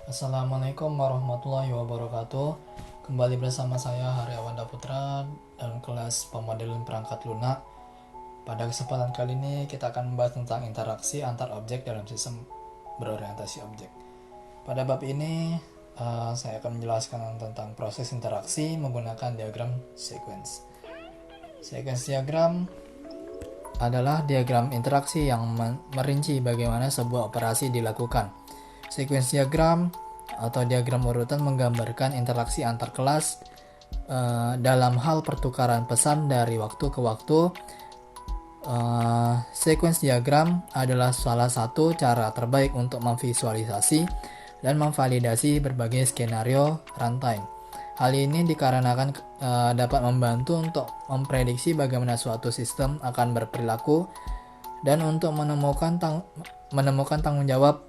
Assalamualaikum warahmatullahi wabarakatuh. Kembali bersama saya Haryawan Daputra dalam kelas pemodelan perangkat lunak. Pada kesempatan kali ini kita akan membahas tentang interaksi antar objek dalam sistem berorientasi objek. Pada bab ini saya akan menjelaskan tentang proses interaksi menggunakan diagram sequence. Sequence diagram adalah diagram interaksi yang merinci bagaimana sebuah operasi dilakukan. Sequence diagram atau diagram urutan menggambarkan interaksi antar kelas dalam hal pertukaran pesan dari waktu ke waktu. Sequence diagram adalah salah satu cara terbaik untuk memvisualisasi dan memvalidasi berbagai skenario runtime. Hal ini dikarenakan dapat membantu untuk memprediksi bagaimana suatu sistem akan berperilaku dan untuk menemukan tanggung jawab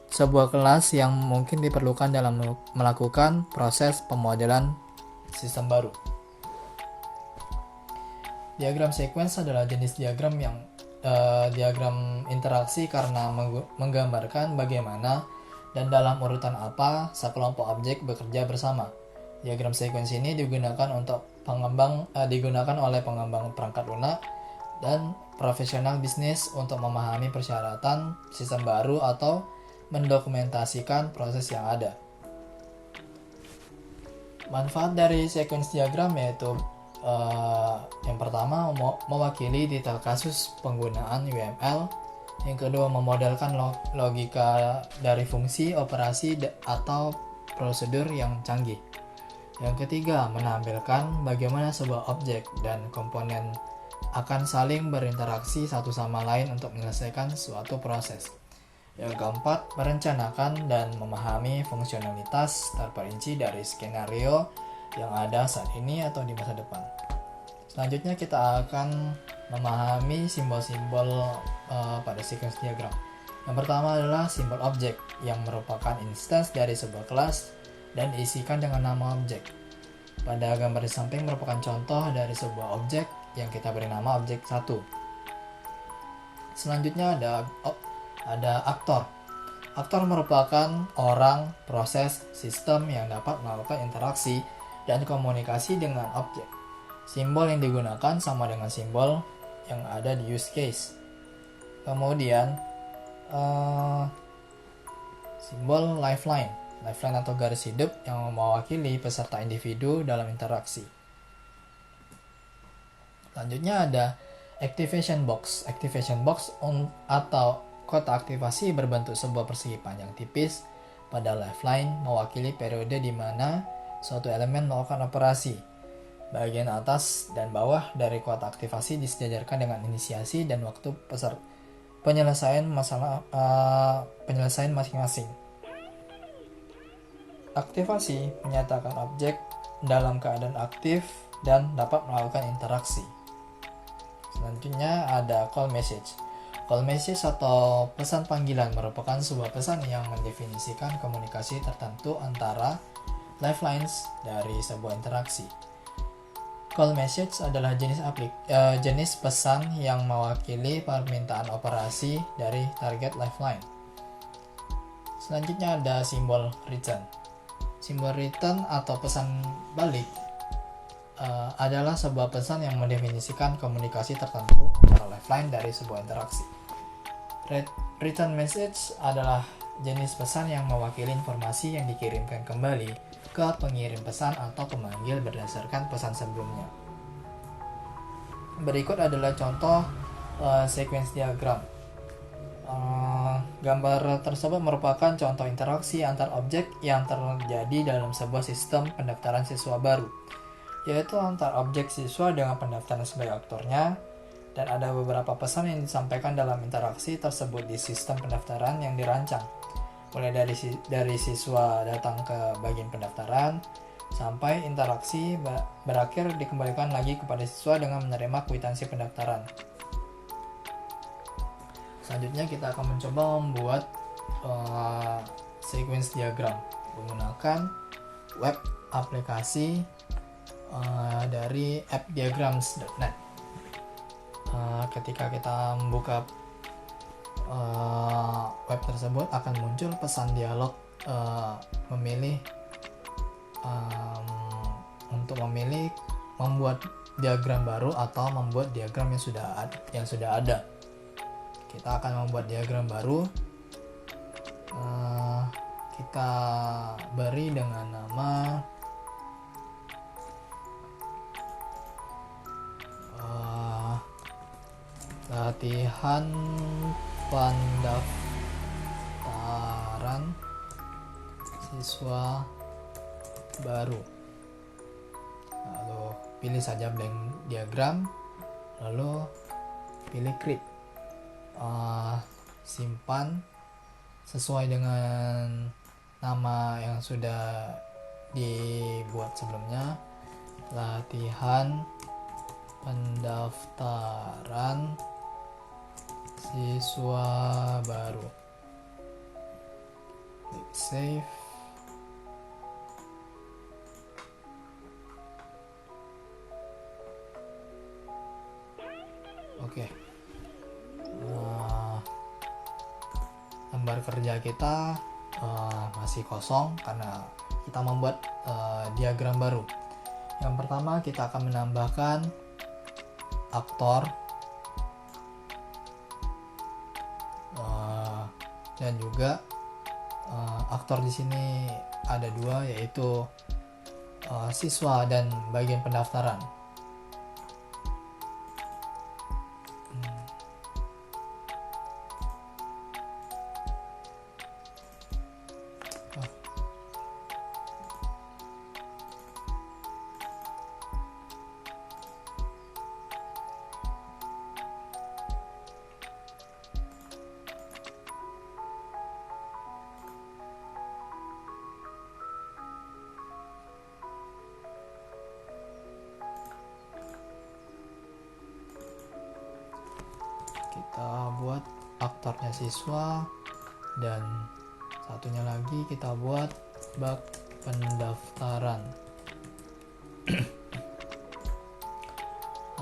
sebuah kelas yang mungkin diperlukan dalam melakukan proses pemodelan sistem baru. Diagram sequence adalah jenis diagram yang diagram interaksi karena menggambarkan bagaimana dan dalam urutan apa sekelompok objek bekerja bersama. Diagram sequence ini digunakan oleh pengembang perangkat lunak dan profesional bisnis untuk memahami persyaratan sistem baru atau mendokumentasikan proses yang ada. Manfaat dari sequence diagram yaitu yang pertama mewakili detail kasus penggunaan UML, yang kedua memodelkan logika dari fungsi, operasi, atau prosedur yang canggih. Yang ketiga menampilkan bagaimana sebuah objek dan komponen akan saling berinteraksi satu sama lain untuk menyelesaikan suatu proses. Yang keempat, merencanakan dan memahami fungsionalitas terperinci dari skenario yang ada saat ini atau di masa depan. Selanjutnya kita akan memahami simbol-simbol pada sequence diagram. Yang pertama adalah simbol objek yang merupakan instance dari sebuah kelas dan diisikan dengan nama objek. Pada gambar di samping merupakan contoh dari sebuah objek yang kita beri nama objek 1. Selanjutnya ada aktor. Aktor merupakan orang, proses, sistem yang dapat melakukan interaksi dan komunikasi dengan objek. Simbol yang digunakan sama dengan simbol yang ada di use case. Kemudian simbol lifeline atau garis hidup yang mewakili peserta individu dalam interaksi. Selanjutnya ada activation box. Activation box atau kotak aktivasi berbentuk sebuah persegi panjang tipis pada lifeline mewakili periode di mana suatu elemen melakukan operasi. Bagian atas dan bawah dari kotak aktivasi disejajarkan dengan inisiasi dan waktu penyelesaian masing-masing. Aktivasi menyatakan objek dalam keadaan aktif dan dapat melakukan interaksi. Selanjutnya ada call message. Call message atau pesan panggilan merupakan sebuah pesan yang mendefinisikan komunikasi tertentu antara lifelines dari sebuah interaksi. Call message adalah jenis pesan yang mewakili permintaan operasi dari target lifeline. Selanjutnya ada simbol return. Simbol return atau pesan balik adalah sebuah pesan yang mendefinisikan komunikasi tertentu antara lifeline dari sebuah interaksi. Return message adalah jenis pesan yang mewakili informasi yang dikirimkan kembali ke pengirim pesan atau pemanggil berdasarkan pesan sebelumnya. Berikut adalah contoh sequence diagram. Gambar tersebut merupakan contoh interaksi antar objek yang terjadi dalam sebuah sistem pendaftaran siswa baru, yaitu antar objek siswa dengan pendaftaran sebagai aktornya, dan ada beberapa pesan yang disampaikan dalam interaksi tersebut di sistem pendaftaran yang dirancang, mulai dari siswa datang ke bagian pendaftaran sampai interaksi berakhir dikembalikan lagi kepada siswa dengan menerima kwitansi pendaftaran. Selanjutnya kita akan mencoba membuat sequence diagram menggunakan web aplikasi dari appdiagrams.net. Ketika kita membuka web tersebut akan muncul pesan dialog memilih untuk memilih membuat diagram baru atau membuat diagram yang sudah ada. Kita akan membuat diagram baru. Kita beri dengan nama latihan pendaftaran siswa baru. Lalu pilih saja blank diagram, lalu pilih create. Simpan sesuai dengan nama yang sudah dibuat sebelumnya, latihan pendaftaran siswa baru. Klik save. Oke. Lembar kerja kita masih kosong karena kita membuat diagram baru. Yang pertama kita akan menambahkan aktor dan juga aktor di sini ada dua, yaitu siswa dan bagian pendaftaran. Kita buat aktornya siswa dan satunya lagi kita buat bak pendaftaran.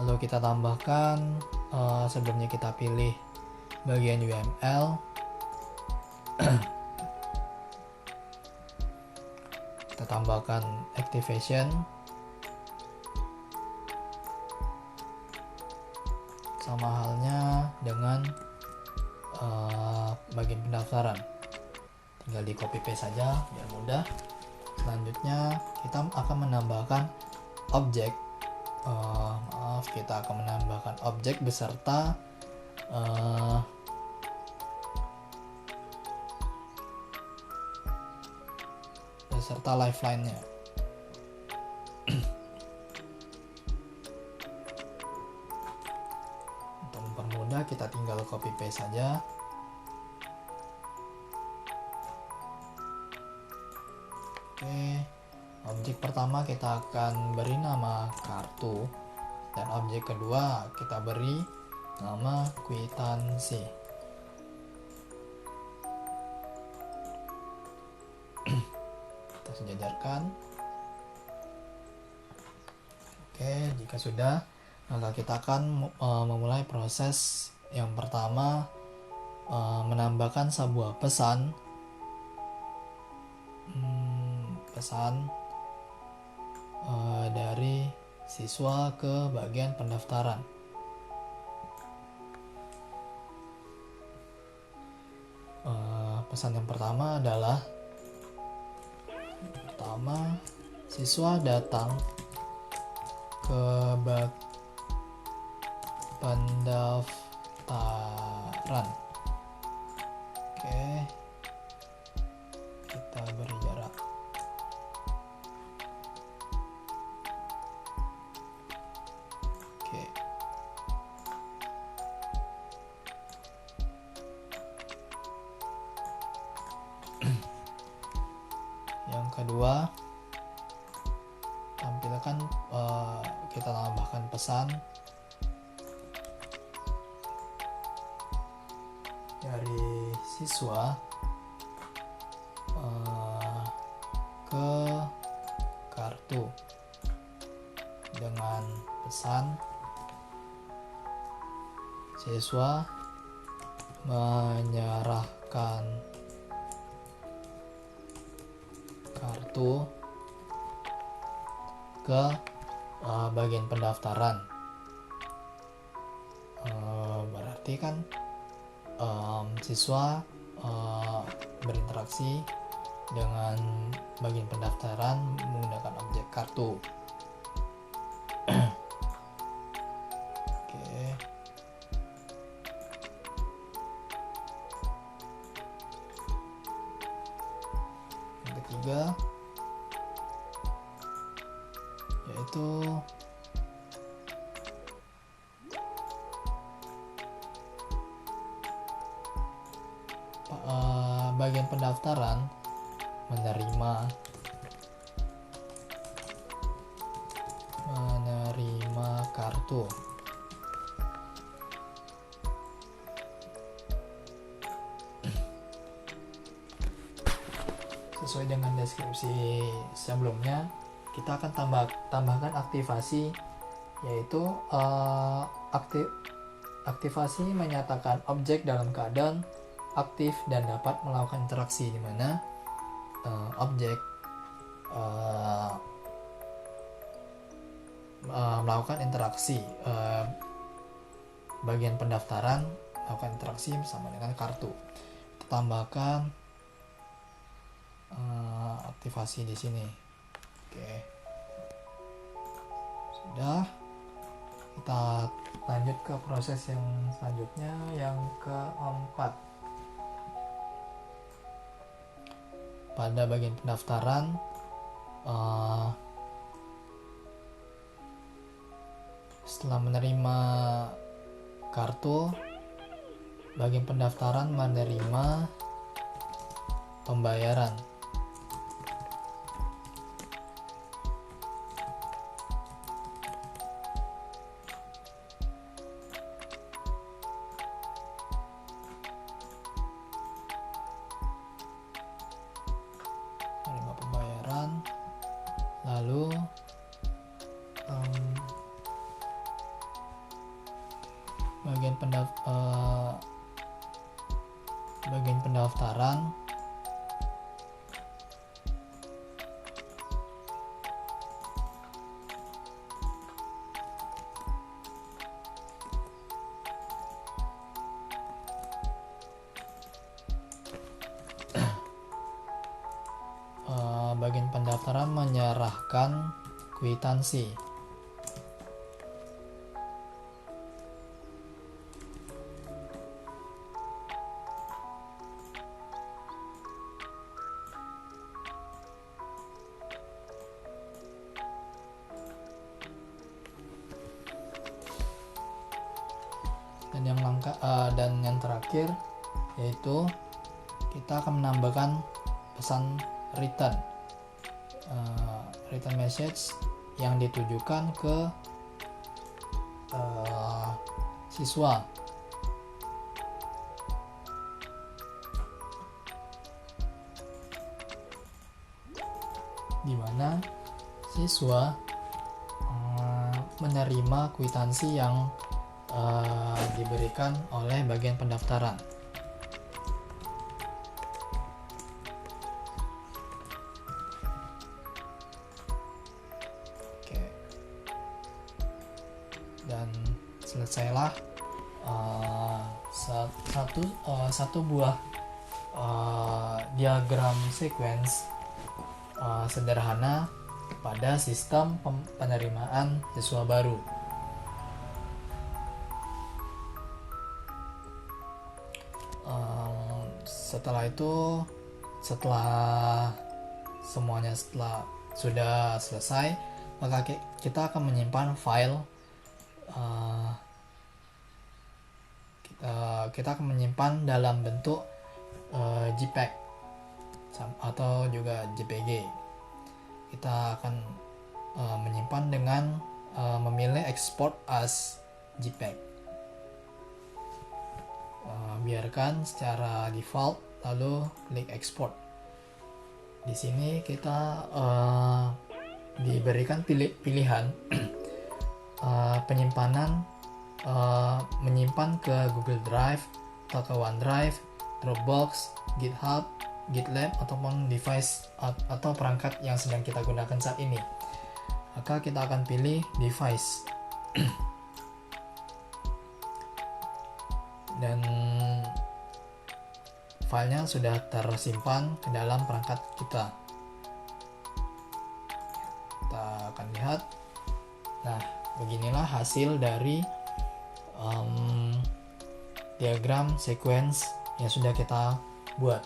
Lalu kita tambahkan, sebelumnya kita pilih bagian UML. Kita tambahkan activation sama halnya dengan bagian pendaftaran. Tinggal di copy paste saja biar mudah. Selanjutnya kita akan menambahkan objek. Kita akan menambahkan objek beserta lifeline-nya. Untuk mempermudah kita tinggal copy paste saja. Oke, objek pertama kita akan beri nama kartu, dan objek kedua kita beri nama kwitansi. Kita sejajarkan. Oke, jika sudah, maka kita akan memulai proses yang pertama, menambahkan sebuah pesan dari siswa ke bagian pendaftaran. Pesan yang pertama adalah siswa datang ke bak pendaftaran. Oke, kita beri jarak. Oke. Yang kedua, tampilkan, kita tambahkan pesan dari siswa ke kartu dengan pesan siswa menyerahkan kartu ke bagian pendaftaran. Berarti kan siswa berinteraksi dengan bagian pendaftaran menggunakan objek kartu. Oke. Yang ketiga yaitu bagian pendaftaran menerima kartu. Sesuai dengan deskripsi sebelumnya, kita akan tambahkan aktivasi, yaitu aktivasi menyatakan objek dalam keadaan aktif dan dapat melakukan interaksi, di mana objek melakukan interaksi, bagian pendaftaran melakukan interaksi bersama dengan kartu. Kita tambahkan aktivasi di sini. Oke, sudah. Kita lanjut ke proses yang selanjutnya, yang keempat. Pada bagian pendaftaran, setelah menerima kartu, bagian pendaftaran menerima pembayaran. Lalu bagian pendaftaran menyerahkan kwitansi. Dan yang terakhir yaitu kita akan menambahkan pesan return message yang ditujukan ke siswa. Di mana siswa menerima kwitansi yang diberikan oleh bagian pendaftaran. Oke. Dan selesailah satu buah diagram sequence sederhana pada sistem penerimaan siswa baru. Setelah semuanya sudah selesai, maka kita akan menyimpan file. Kita akan menyimpan dalam bentuk JPEG atau juga JPG. Kita akan menyimpan dengan memilih export as JPEG. Biarkan secara default, lalu klik export. Di sini kita diberikan pilihan penyimpanan, menyimpan ke Google Drive atau ke OneDrive, Dropbox, GitHub, GitLab ataupun device atau perangkat yang sedang kita gunakan saat ini. Maka kita akan pilih device. Dan filenya sudah tersimpan ke dalam perangkat kita. Kita akan lihat. Nah, beginilah hasil dari diagram sequence yang sudah kita buat.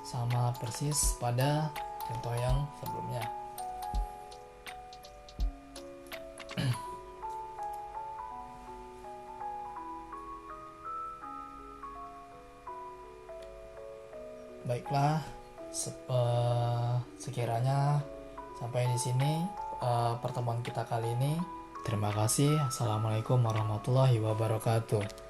Sama persis pada contoh yang sebelumnya. Baiklah, sekiranya sampai di sini pertemuan kita kali ini. Terima kasih. Assalamualaikum warahmatullahi wabarakatuh.